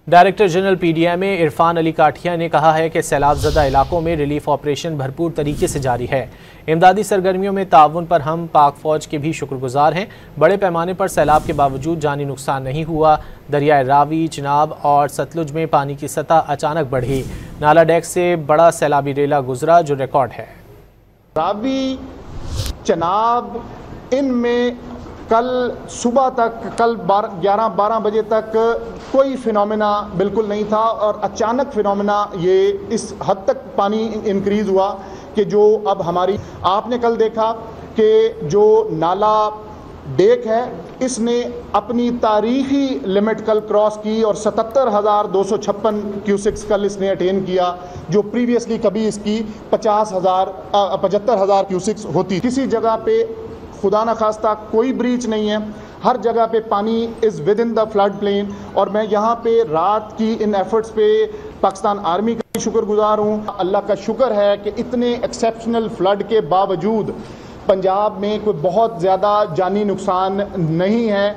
Director general P D M Irfan Ali Kathia نے کہا ہے کہ سیلاب زدہ علاقوں میں ریلیف آپریشن بھرپور طریقے سے جاری ہے۔ امدادی سرگرمیوں میں تعاون پر ہم پاک فوج کے بھی شکر گزار ہیں۔ بڑے پیمانے پر سیلاب کے باوجود جانی نقصان نہیں ہوا۔ دریائے راوی، چناب اور ستلج میں پانی کی سطح اچانک بڑھی۔ نالا ڈیک سے بڑا سیلابی ریلا گزرا جو ریکارڈ ہے۔ راوی، چناب، ان میں کل صبح تک 11-12 بجے تک کوئی فینومینا بالکل نہیں تھا، اور اچانک فینومینا یہ اس حد تک پانی انکریز ہوا کہ جو اب آپ نے کل دیکھا کہ جو نالا ڈیک ہے اس نے اپنی تاریخی لمٹ کل کراس کی اور 77,256 کیوسکس کل اس نے اٹین کیا، جو پریویسلی کبھی اس کی 75,000 کیوسکس ہوتی۔ کسی جگہ پہ خدا نخواستہ کوئی بریچ نہیں ہے، ہر جگہ پہ پانی is with in the flood plain, اور میں یہاں پہ رات کی ان ایفرٹس پہ پاکستان آرمی کا بھی شکر گزار ہوں۔ اللہ کا شکر ہے کہ اتنے ایکسیپشنل فلڈ کے باوجود پنجاب میں کوئی بہت زیادہ جانی نقصان نہیں ہے۔